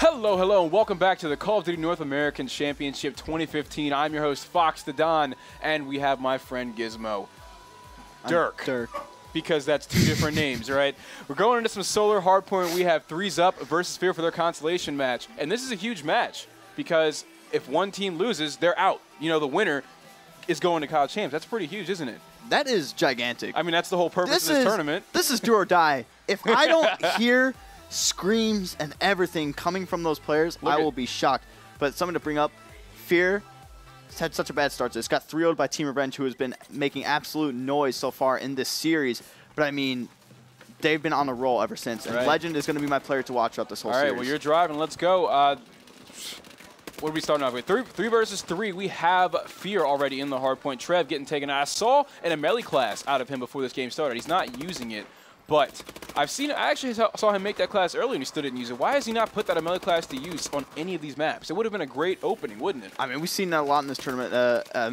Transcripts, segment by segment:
Hello, hello, and welcome back to the Call of Duty North American Championship 2015. I'm your host, Fox the Don, and we have my friend Gizmo. Dirk. Because that's two different names, right? We're going into some Solar Hardpoint. We have Threes Up versus Fear for their Consolation match. And this is a huge match because if one team loses, they're out. You know, the winner is going to College Champs. That's pretty huge, isn't it? That is gigantic. I mean, that's the whole purpose of this tournament. This is do or die. If I don't hear screams and everything coming from those players, I will be shocked. But something to bring up, Fear has had such a bad start to this. Got 3-0'd by Team Revenge, who has been making absolute noise so far in this series. But I mean, they've been on a roll ever since. And Legend is going to be my player to watch throughout this whole series. All right, well, you're driving. Let's go. What are we starting off with? Three versus three. We have Fear already in the hardpoint. Trev getting taken out. I saw an melee class out of him before this game started. He's not using it. But I actually saw him make that class earlier and he still didn't use it. Why has he not put that melee class to use on any of these maps? It would have been a great opening, wouldn't it? I mean, we've seen that a lot in this tournament,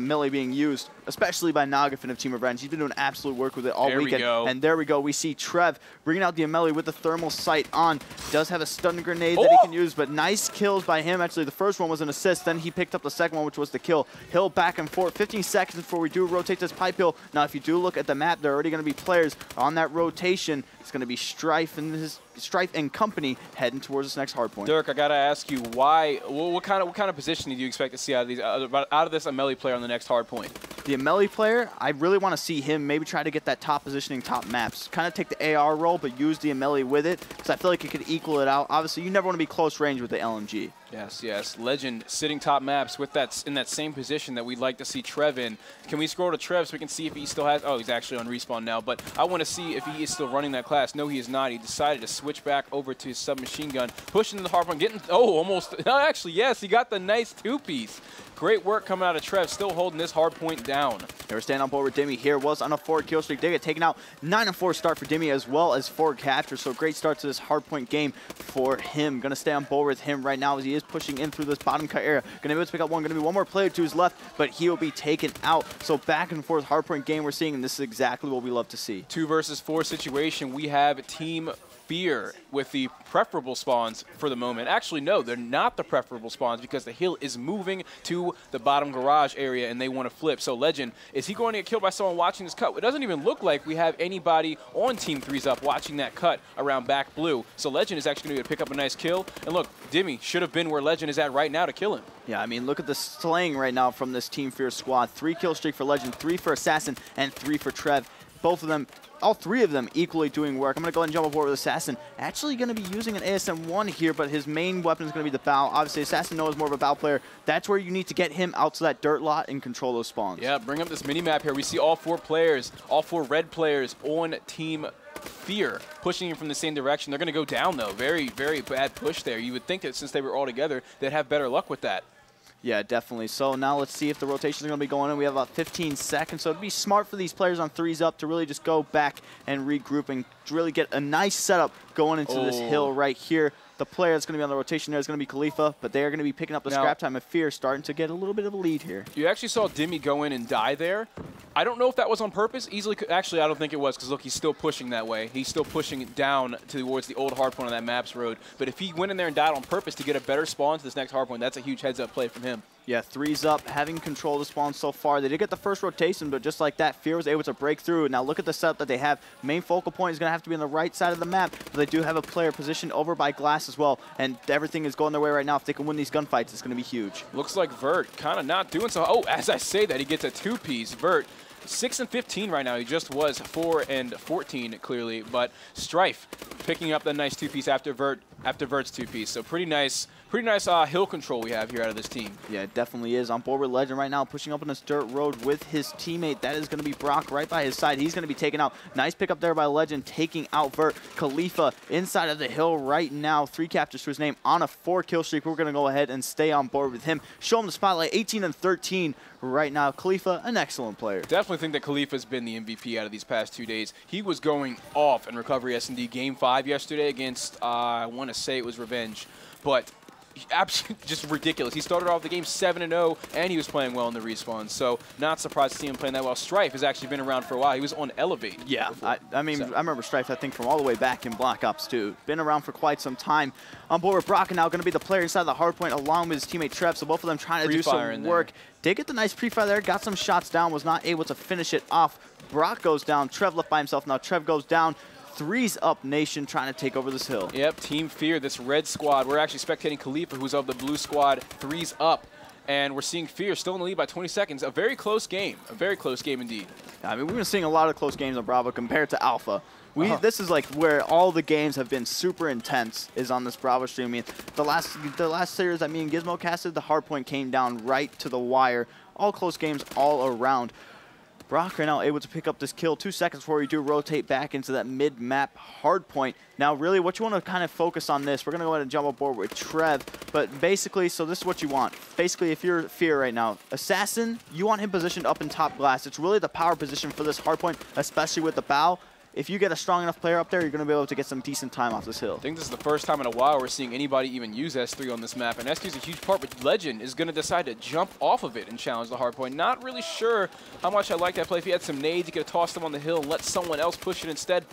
melee being used, especially by Nagafin of Team Revenge. He's been doing absolute work with it all weekend. And there we go. We see Trev bringing out the melee with the thermal sight on. Does have a stun grenade that he can use, but nice kills by him. Actually, the first one was an assist. Then he picked up the second one, which was the kill. Hill back and forth. 15 seconds before we do rotate this pipe hill. Now, if you do look at the map, there are already going to be players on that rotation. It's going to be Strife and company heading towards this next hardpoint. Dirk, I gotta ask you, why? What kind of positioning do you expect to see out of this melee player on the next hardpoint? The melee player, I really want to see him maybe try to get that top positioning, top maps. Kind of take the AR role, but use the melee with it, because I feel like it could equal it out. Obviously, you never want to be close range with the LMG. Yes, yes. Legend sitting top maps with that in that same position that we'd like to see Trev in. Can we scroll to Trev so we can see if he still has? Oh, he's actually on respawn now. But I want to see if he is still running that class. No, he is not. He decided to switch back over to his submachine gun, pushing in the hardpoint, getting almost. No, actually, yes, he got the nice two-piece. Great work coming out of Trev, still holding this hard point down. They were staying on board with Dimmy here. Was on a 4-kill streak. They get taken out. 9-4 start for Dimmy as well as 4 captures. So great start to this hard point game for him. Going to stay on board with him right now as he is pushing in through this bottom cut area. Going to be able to pick up one. Going to be one more player to his left, but he will be taken out. So back and forth hard point game we're seeing, and this is exactly what we love to see. 2 versus 4 situation. We have Team Fear with the preferable spawns for the moment. Actually, no, they're not the preferable spawns because the hill is moving to the bottom garage area and they want to flip. So Legend, is he going to get killed by someone watching this cut? It doesn't even look like we have anybody on Team Threes Up watching that cut around back blue. So Legend is actually going to pick up a nice kill. And look, Dimmy should have been where Legend is at right now to kill him. Yeah, I mean, look at the slaying right now from this Team Fear squad. 3-kill streak for Legend, 3 for Assassin, and 3 for Trev. Both of them, all 3 of them equally doing work. I'm going to go ahead and jump aboard with Assassin. Actually going to be using an ASM-1 here, but his main weapon is going to be the bow. Obviously, Assassin knows more of a bow player. That's where you need to get him out to that dirt lot and control those spawns. Yeah, bring up this mini-map here. We see all 4 players, all 4 red players on Team Fear pushing him from the same direction. They're going to go down, though. Very, very bad push there. You would think that since they were all together, they'd have better luck with that. Yeah, definitely. So now let's see if the rotations are going to be going in. We have about 15 seconds, so it'd be smart for these players on Threes Up to really just go back and regroup and really get a nice setup going into this hill right here. The player that's going to be on the rotation there is going to be Khalifa, but they are going to be picking up the scrap time of Fear, starting to get a little bit of a lead here. You actually saw Dimmy go in and die there. I don't know if that was on purpose. Actually, I don't think it was, because look, he's still pushing that way. He's still pushing down towards the old hardpoint on that maps road. But if he went in there and died on purpose to get a better spawn to this next hardpoint, that's a huge heads-up play from him. Yeah, Threes Up, having control of the spawn so far. They did get the first rotation, but just like that, Fear was able to break through. Now look at the setup that they have. Main focal point is going to have to be on the right side of the map, but they do have a player positioned over by glass as well, and everything is going their way right now. If they can win these gunfights, it's going to be huge. Looks like Vert kind of not doing so. Oh, as I say that, he gets a 2-piece. Vert, 6-15 right now. He just was 4-14 clearly, but Strife picking up the nice 2-piece after Vert's 2-piece. So pretty nice hill control we have here out of this team. Yeah, it definitely is. On board with Legend right now, pushing up on this dirt road with his teammate. That is going to be Brock right by his side. He's going to be taken out. Nice pickup there by Legend, taking out Vert. Khalifa inside of the hill right now. 3 captures to his name on a 4-kill streak. We're going to go ahead and stay on board with him. Show him the spotlight. 18-13 right now. Khalifa, an excellent player. Definitely think that Khalifa's been the MVP out of these past 2 days. He was going off in Recovery S&D Game 5 yesterday against, I want to say it was Revenge, but absolutely just ridiculous. He started off the game 7-0, and he was playing well in the respawn. So not surprised to see him playing that well. Strife has actually been around for a while. He was on Elevate. Yeah, I mean, I remember Strife, I think, from all the way back in Black Ops 2. Been around for quite some time. On board with Brock, and now going to be the player inside the hardpoint along with his teammate Trev. So both of them trying to do some work. Did get the nice pre-fire there, got some shots down, was not able to finish it off. Brock goes down, Trev left by himself. Now Trev goes down. 3's up Nation trying to take over this hill. Yep, Team Fear, this red squad. We're actually spectating Khalifa, who's of the blue squad. 3's up. And we're seeing Fear still in the lead by 20 seconds. A very close game. A very close game indeed. I mean, we've been seeing a lot of close games on Bravo compared to Alpha. This is like where all the games have been super intense, is on this Bravo stream. I mean, the last series that me and Gizmo casted, the hardpoint came down right to the wire. All close games all around. Brock right now able to pick up this kill. 2 seconds before you do rotate back into that mid-map hard point. Now, really, what you want to kind of focus on this, we're going to go ahead and jump aboard with Trev. But basically, so this is what you want. Basically, if you're Fear right now, Assassin, you want him positioned up in top glass. It's really the power position for this hard point, especially with the bow. If you get a strong enough player up there, you're going to be able to get some decent time off this hill. I think this is the first time in a while we're seeing anybody even use S3 on this map, and S3 is a huge part, but Legend is going to decide to jump off of it and challenge the hardpoint. Not really sure how much I like that play. If he had some nades, he could have tossed them on the hill and let someone else push it instead,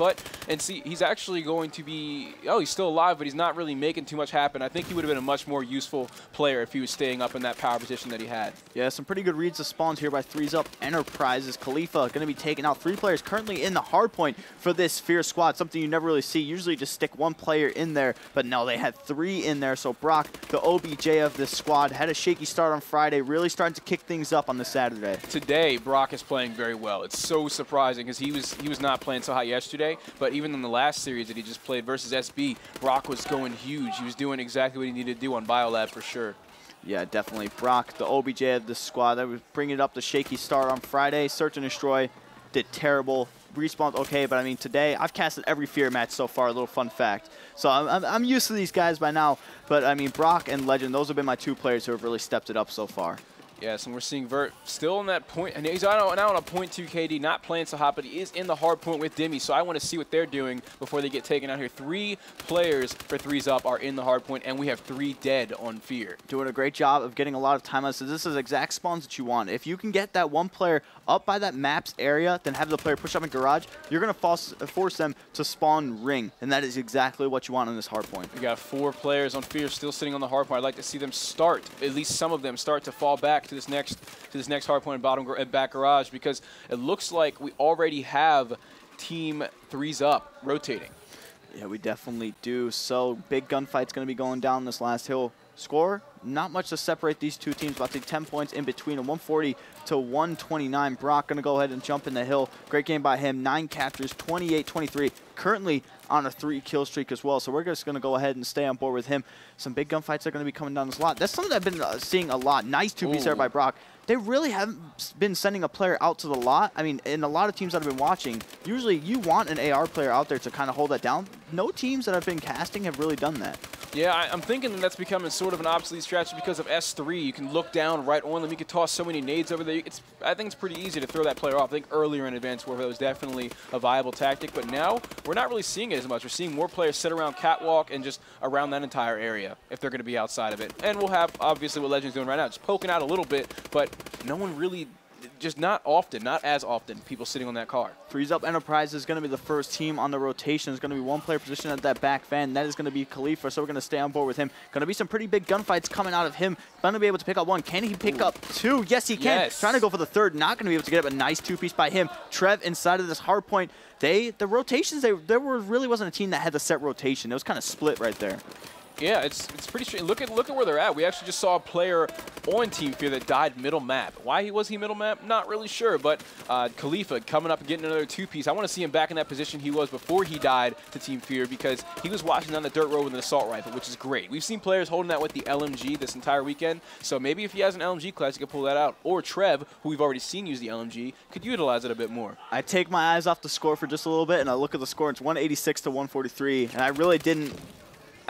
and see, he's actually going to be, he's still alive, but he's not really making too much happen. I think he would have been a much more useful player if he was staying up in that power position that he had. Yeah, some pretty good reads of spawns here by 3's up Enterprises. Khalifa going to be taking out 3 players currently in the hardpoint for this Fear squad, something you never really see. Usually just stick 1 player in there, but no, they had 3 in there. So Brock, the OBJ of this squad, had a shaky start on Friday, really starting to kick things up on the Saturday. Today, Brock is playing very well. It's so surprising because he was not playing so hot yesterday, but even in the last series that he just played versus SB, Brock was going huge. He was doing exactly what he needed to do on Biolab for sure. Yeah, definitely. Brock, the OBJ of this squad, that was bringing up the shaky start on Friday. Search and Destroy did terrible. Respawn's okay, but I mean, today I've casted every Fear match so far, a little fun fact. So I'm used to these guys by now, but I mean, Brock and Legend, those have been my 2 players who have really stepped it up so far. Yes, and we're seeing Vert still in that point, and he's now on a 0.2 KD, not playing so hot, but he is in the hard point with Demi, so I want to see what they're doing before they get taken out here. 3 players for 3's up are in the hard point, and we have 3 dead on Fear. Doing a great job of getting a lot of time out. So this is exact spawns that you want. If you can get that 1 player up by that map's area, then have the player push up in garage, you're going to force them to spawn ring, and that is exactly what you want on this hard point. We got 4 players on Fear still sitting on the hard point. I'd like to see them start, at least some of them, start to fall back to this next hard point and back garage, because it looks like we already have Team 3's up rotating. Yeah, we definitely do. So big gunfight's going to be going down this last hill. Score, not much to separate these 2 teams, about to take 10 points in between, a 140 to 129. Brock going to go ahead and jump in the hill. Great game by him, 9 captures, 28-23. Currently on a 3 kill streak as well, so we're just going to go ahead and stay on board with him. Some big gunfights are going to be coming down this lot. That's something I've been seeing a lot. Nice 2-piece there by Brock. They really haven't been sending a player out to the lot. I mean, in a lot of teams that I've been watching, usually you want an AR player out there to kind of hold that down. No teams that I've been casting have really done that. Yeah, I'm thinking that's becoming sort of an obsolete strategy because of S3. You can look down right on them. You can toss so many nades over there. I think it's pretty easy to throw that player off. I think earlier in Advanced Warfare that was definitely a viable tactic, but now we're not really seeing it as much. We're seeing more players sit around Catwalk and just around that entire area if they're going to be outside of it. And we'll have, obviously, what Legend's doing right now, just poking out a little bit, but no one really, just not as often, people sitting on that car. 3's up Enterprise is going to be the first team on the rotation. It's going to be 1 player position at that back van. That is going to be Khalifa, so we're going to stay on board with him. Going to be some pretty big gunfights coming out of him. Going to be able to pick up 1. Can he pick up 2? Yes, he can. Yes. Trying to go for the 3rd. Not going to be able to get up a nice 2-piece by him. Trev inside of this hard point. The rotations, really wasn't a team that had the set rotation. It was kind of split right there. Yeah, it's pretty strange. Look at where they're at. We actually just saw a player on Team Fear that died middle map. Why was he middle map? Not really sure, but Khalifa coming up and getting another 2-piece. I want to see him back in that position he was before he died to Team Fear, because he was watching down the dirt road with an assault rifle, which is great. We've seen players holding that with the LMG this entire weekend, so maybe if he has an LMG class, he could pull that out. Or Trev, who we've already seen use the LMG, could utilize it a bit more. I take my eyes off the score for just a little bit, and I look at the score. It's 186 to 143, and I really didn't.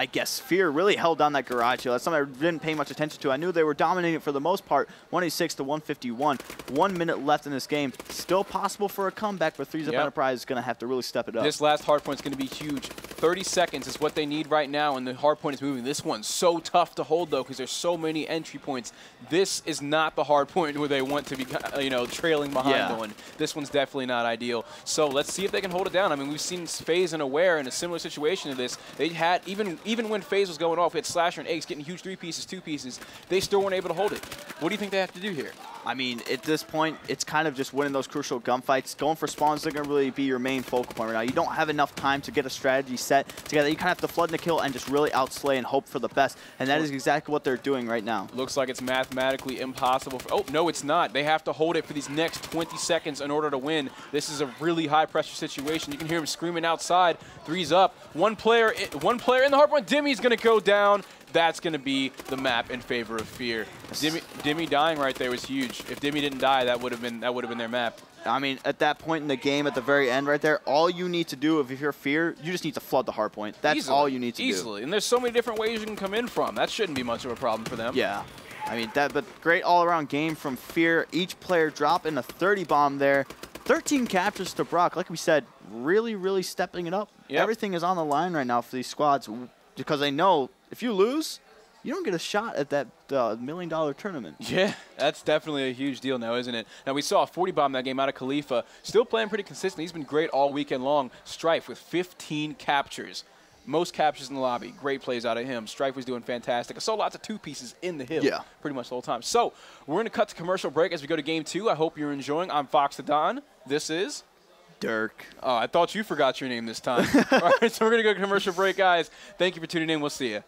I guess Fear really held down that garage hill. That's something I didn't pay much attention to. I knew they were dominating for the most part, 186 to 151. 1 minute left in this game. Still possible for a comeback, but 3's up Enterprise is going to have to really step it up. This last hardpoint is going to be huge. 30 seconds is what they need right now, and the hard point is moving. This one's so tough to hold, though, because there's so many entry points. This is not the hard point where they want to be, trailing behind the one. This one's definitely not ideal. So let's see if they can hold it down. I mean, we've seen FaZe and Aware in a similar situation to this. They had, even when FaZe was going off, we had Slasher and Eggs getting huge 3 pieces, 2 pieces. They still weren't able to hold it. What do you think they have to do here? I mean, at this point, it's kind of just winning those crucial gunfights. Going for spawns are going to really be your main focal point right now. You don't have enough time to get a strategy set together. You kind of have to flood in the kill and just really outslay and hope for the best. And that is exactly what they're doing right now. Looks like it's mathematically impossible. Oh, no, it's not. They have to hold it for these next 20 seconds in order to win. This is a really high-pressure situation. You can hear him screaming outside. 3's up. One player in the hard point. Dimmy's going to go down. That's going to be the map in favor of Fear. Dimmy dying right there was huge. If Dimmy didn't die, that would have been their map. I mean, at that point in the game, at the very end right there, all you need to do if you're Fear, you just need to flood the hard point. That's all you need to do. Easily. And there's so many different ways you can come in from. That shouldn't be much of a problem for them. Yeah. I mean, but great all-around game from Fear. Each player dropping a 30 bomb there. 13 captures to Brock. Like we said, really, really stepping it up. Yep. Everything is on the line right now for these squads because they know if you lose, you don't get a shot at that $1 million tournament. Yeah, that's definitely a huge deal now, isn't it? Now, we saw a 40 bomb that game out of Khalifa. Still playing pretty consistent. He's been great all weekend long. Strife with 15 captures. Most captures in the lobby. Great plays out of him. Strife was doing fantastic. I saw lots of 2 pieces in the hill pretty much the whole time. So we're going to cut to commercial break as we go to game 2. I hope you're enjoying. I'm Fox the Don. This is Dirk. Oh, I thought you forgot your name this time. All right, so we're going to go to commercial break, guys. Thank you for tuning in. We'll see you.